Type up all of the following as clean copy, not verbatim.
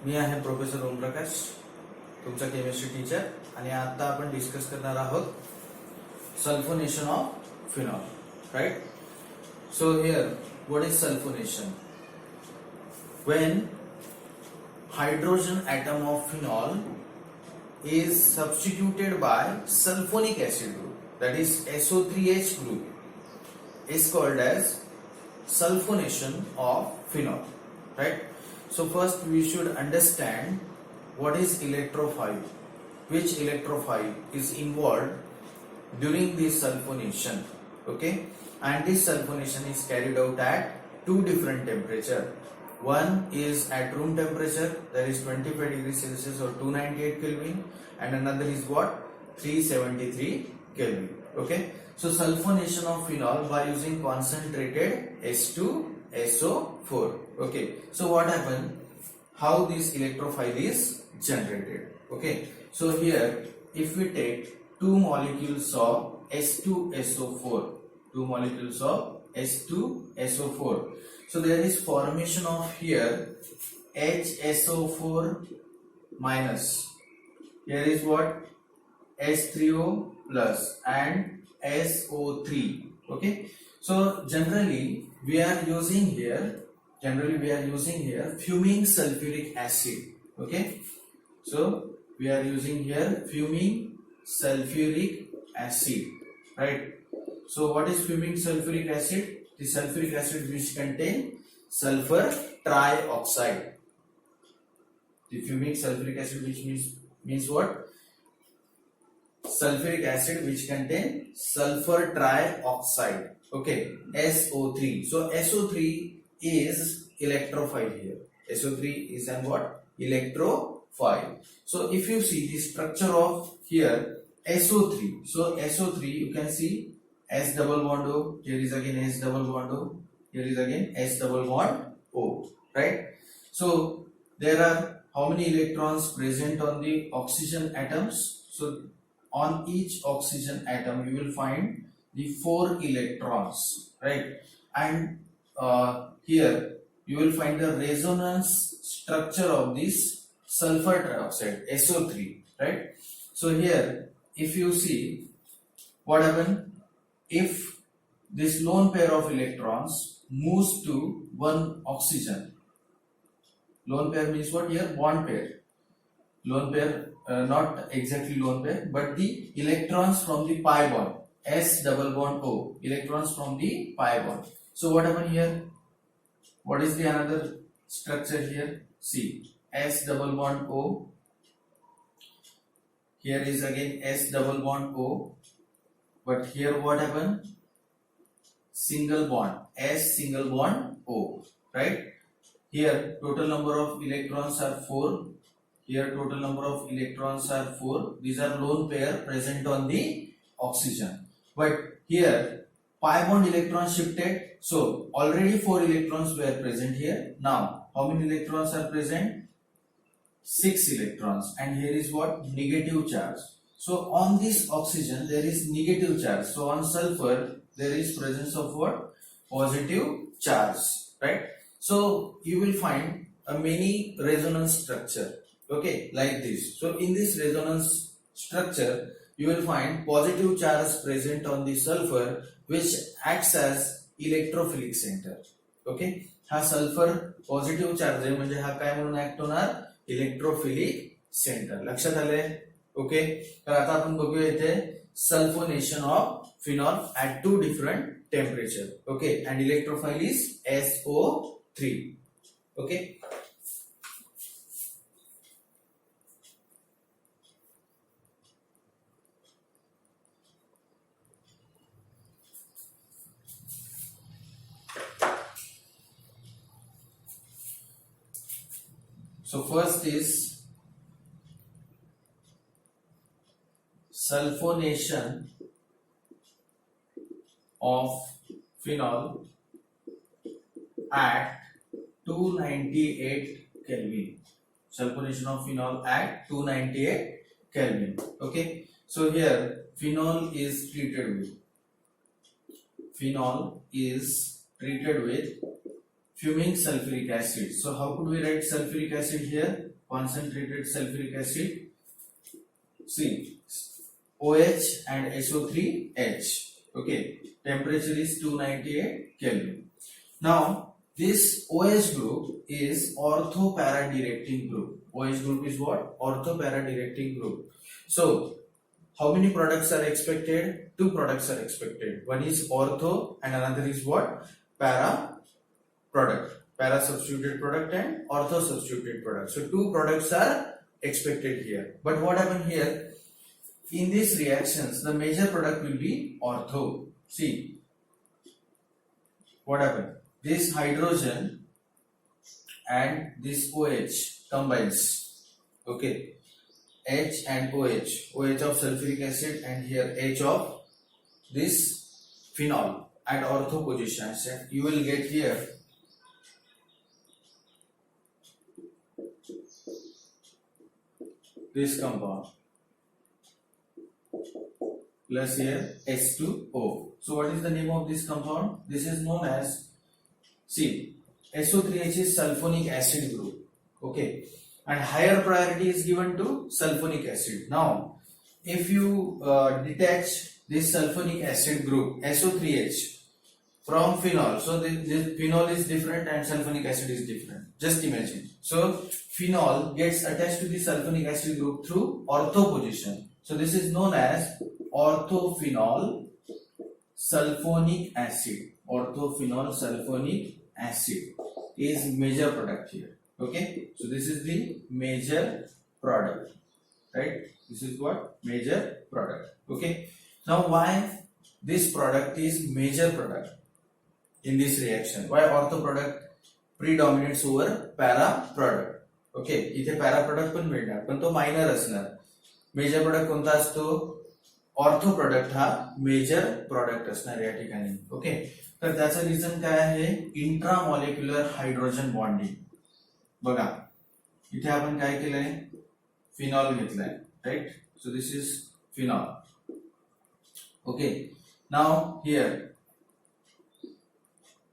मी आहे प्रोफेसर ओमप्रकाश, तुमचा chemistry teacher. आणि आता आपण डिस्कस करणार आहोत sulphonation of phenol. Right. So here what is sulphonation? When hydrogen atom of phenol is substituted by sulfonic acid group, that is SO3H group, is called as sulfonation of phenol. Right. So first we should understand what is electrophile, which electrophile is involved during this sulfonation. Okay, and this sulfonation is carried out at two different temperature. One is at room temperature, that is 25 degrees Celsius or 298 Kelvin, and another is what, 373 Kelvin. Okay, so sulfonation of phenol by using concentrated H2SO4. Okay, so what happened, how this electrophile is generated? Okay, so here if we take two molecules of H2SO4, two molecules of H2SO4, so there is formation of here HSO4 minus, here is what, H3O plus and SO3. Okay, so generally we are using here fuming sulfuric acid. Okay, so we are using here fuming sulfuric acid. Right. So what is fuming sulfuric acid? The sulfuric acid which contain sulfur trioxide. The fuming sulfuric acid which means what? Sulfuric acid which contain sulfur trioxide. Okay, SO3. So SO3 is electrophile here. SO3 is an what? Electrophile. So if you see the structure of here SO3, so SO3 you can see S double bond O, here is again S double bond O, here is again S double bond O. Right. So there are how many electrons present on the oxygen atoms? So on each oxygen atom you will find the 4 electrons. Right. And here you will find the resonance structure of this sulfur trioxide SO3. Right. So here if you see what happened, if this lone pair of electrons moves to one oxygen, lone pair means what here? Bond pair. Lone pair, not exactly lone pair, but the electrons from the pi bond, S double bond O, electrons from the pi bond. So what happened here? What is the another structure here? See, S double bond O, here is again S double bond O, but here what happened? Single bond, S single bond O. Right. Here total number of electrons are 4. Here total number of electrons are 4. These are lone pair present on the oxygen. But here pi bond electrons shifted. So already 4 electrons were present here. Now how many electrons are present? 6 electrons. And here is what? Negative charge. So on this oxygen there is negative charge. So on sulfur there is presence of what? Positive charge. Right. So you will find a many resonance structure. Okay, like this. So in this resonance structure you will find positive charge present on the sulfur which acts as electrophilic center. Okay, हा sulphur positive charge आहे म्हणजे हा काय म्हणून act होणार? Electrophilic centre. लक्षात आले? Okay, तर आता आपण बघूया इथे sulphonation of phenol at two different temperature. Okay, and electrophile is SO3. Okay, so first is sulfonation of phenol at 298 Kelvin. Sulfonation of phenol at 298 Kelvin. Okay, so here phenol is treated with fuming sulfuric acid. So how could we write sulfuric acid here? concentrated sulfuric acid, see, OH and SO3H. Okay, temperature is 298 Kelvin. Now this OH group is ortho-para-directing group. OH group is what? Ortho-para-directing group. So how many products are expected? Two products are expected. One is ortho and another is what? Para product. Para substituted product and ortho substituted product. So two products are expected here. But what happened here? In these reactions, the major product will be ortho. See, what happened? This hydrogen and this OH combines. Okay, H and OH. OH of sulfuric acid and here H of this phenol at ortho position. You will get here this compound plus here H2O. So what is the name of this compound? This is known as, see, SO3H is sulfonic acid group. Okay, and higher priority is given to sulfonic acid. Now if you detach this sulfonic acid group SO3H from phenol, so this phenol is different and sulfonic acid is different. Just imagine. So phenol gets attached to the sulfonic acid group through ortho position. So this is known as orthophenol sulfonic acid. Orthophenol sulfonic acid is major product here. Okay, so this is the major product, right? This is what? Major product. Okay, now why this product is major product in this reaction? Why ortho product predominates over para product? Okay, इथे para product पण मिळणार पण तो minor असणार. Major product कोणता असतो? Ortho product हा major product असणार या ठिकाणी. ओके, तर त्याचं रिझन काय आहे? Intramolecular hydrogen bonding. बघा इथे आपण काय केलंय? फिनॉल घेतलाय, right? So this is phenol. Okay, now here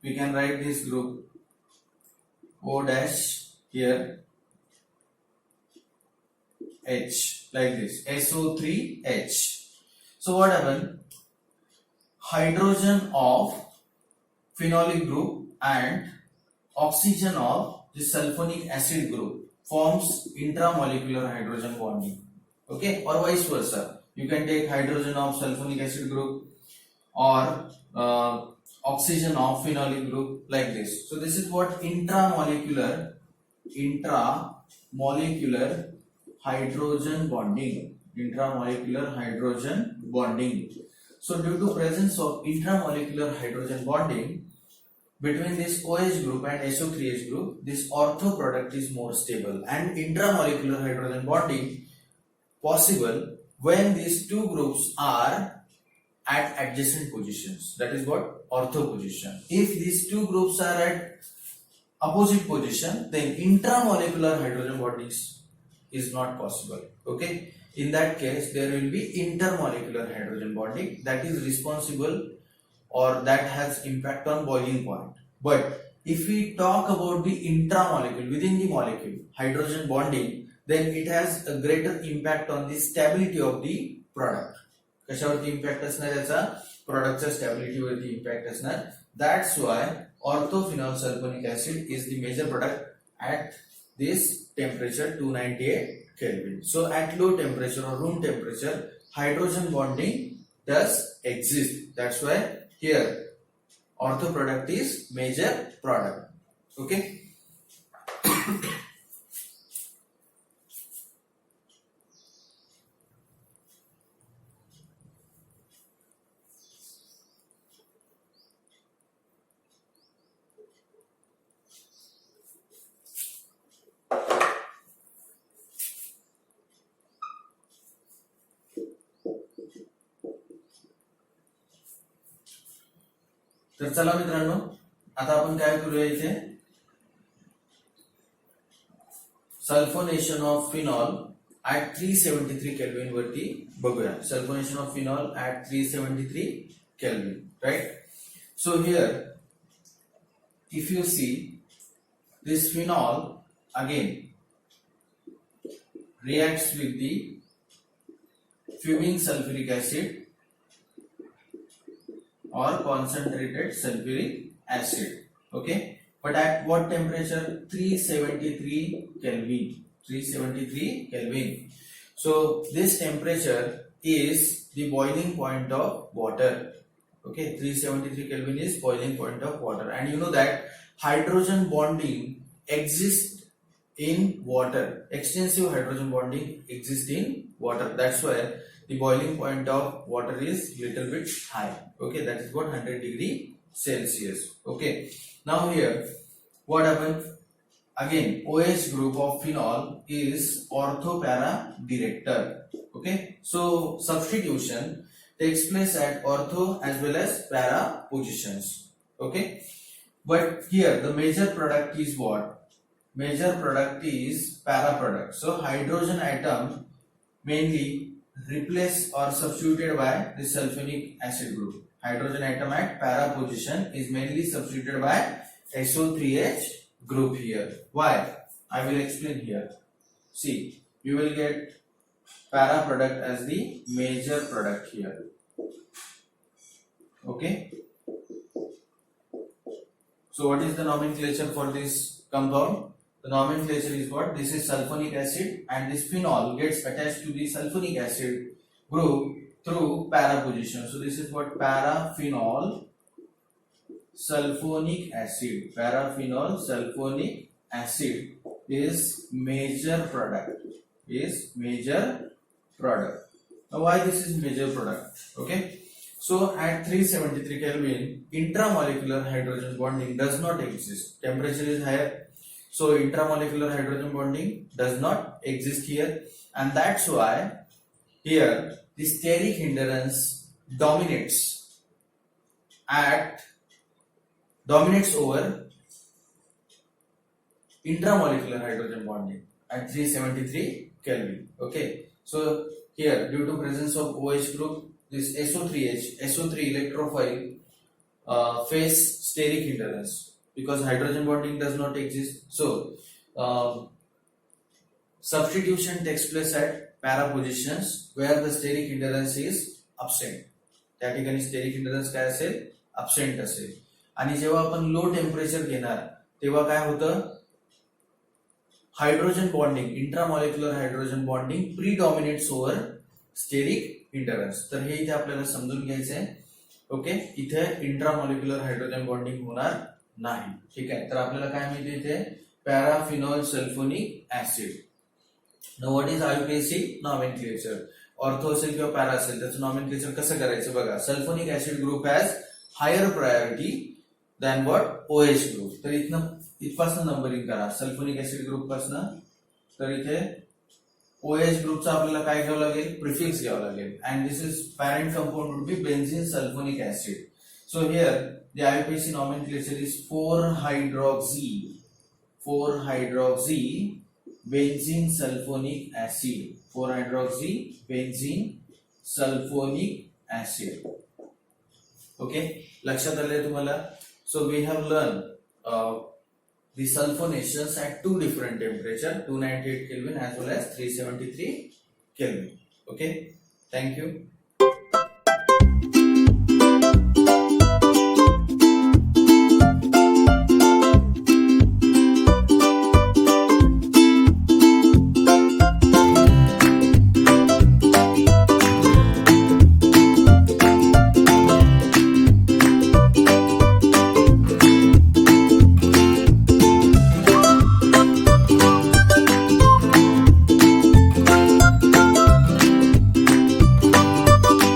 we can write this group O dash here H like this, SO3H. So what happened? Hydrogen of phenolic group and oxygen of the sulfonic acid group forms intramolecular hydrogen bonding. Okay, or vice versa. You can take hydrogen of sulfonic acid group or oxygen of phenolic group like this. So this is what intramolecular hydrogen bonding. Intramolecular hydrogen bonding. So due to presence of intramolecular hydrogen bonding between this OH group and SO3H group, this ortho product is more stable, and intramolecular hydrogen bonding possible when these two groups are at adjacent positions. That is what? Ortho position. If these two groups are at opposite position, then intramolecular hydrogen bonding is not possible. Okay, in that case there will be intermolecular hydrogen bonding that is responsible or that has impact on boiling point. But if we talk about the intramolecule, within the molecule hydrogen bonding, then it has a greater impact on the stability of the product. कशावरती impact असणार? याचा प्रोडक्टच्या स्टॅबिलिटीवरती impact असणार. That's why orthophenol sulphonic acid is the major product at this temperature 298 Kelvin. So at low temperature or room temperature, hydrogen bonding does exist. That's why here ortho product is major product. Okay. तर चला मित्रांनो, आता आपण काय करूया? इथे sulphonation of phenol at 373 kelvin वरती बघूया. Sulphonation of phenol at 373 kelvin, right? So here if you see this phenol, again reacts with the fuming sulfuric acid or concentrated sulfuric acid. Okay, but at what temperature? 373 Kelvin. 373 Kelvin. So this temperature is the boiling point of water. Okay, 373 Kelvin is boiling point of water, and you know that hydrogen bonding exists in water. Extensive hydrogen bonding exists in water. That's why the boiling point of water is little bit high. Okay, that is what 100 degree Celsius. Okay, now here what happens? Again, OH group of phenol is ortho-para director. Okay, so substitution takes place at ortho as well as para positions. Okay, but here the major product is what? Major product is para product. So hydrogen atom mainly replaced or substituted by the sulfonic acid group. Hydrogen atom at para position is mainly substituted by SO3H group here. Why? I will explain here. See, you will get para product as the major product here. Okay, so what is the nomenclature for this compound? The nomenclature is what? This is sulfonic acid, and this phenol gets attached to the sulfonic acid group through para position. So this is what? Paraphenol sulfonic acid. Paraphenol sulfonic acid is major product. Now why this is major product? Okay, so at 373 Kelvin, intramolecular hydrogen bonding does not exist. Temperature is higher, so intramolecular hydrogen bonding does not exist here, and that's why here the steric hindrance dominates over intramolecular hydrogen bonding at 373 Kelvin. Okay, so here due to presence of OH group, this SO3 electrophile face steric hindrance because hydrogen bonding does not exist. So substitution takes place at para positions where the steric hindrance is absent. त्या ठिकाणी steric hindrance काय असेल? Absent असेल. आणि जेव्हा आपण low temperature घेणार तेव्हा काय होतं? Hydrogen bonding, intramolecular hydrogen bonding predominates over steric hindrance. तर हे इथे आपल्याला समजून घ्यायचं आहे. ओके, इथे इंट्रामॉलिक्युलर हायड्रोजन बॉन्डिंग होणार नाही. ठीक आहे, तर आपल्याला काय मिळते इथे? Paraphenol sulphonic acid. Now what is IUPAC nomenclature? Ortho असेल किंवा पॅरा असेल त्याचं नॉमेनक्लेचर कसं करायचं बघा. Sulphonic acid group has higher priority than what? OH group. तर इथपासून नंबरिंग करा सल्फोनिक ऍसिड ग्रुप पासून. तर इथे OH ग्रुपचा आपल्याला काय घ्यावं लागेल? प्रिफिक्स घ्यावं लागेल. And this is parent compound would be benzene sulphonic acid. So here the IUPAC nomenclature is 4-hydroxy benzene sulfonic acid. 4-hydroxy benzene sulfonic acid. Okay, लक्षात आले तुम्हाला? So we have learned the sulfonations at two different temperature, 298 Kelvin as well as 373 Kelvin. Okay, thank you.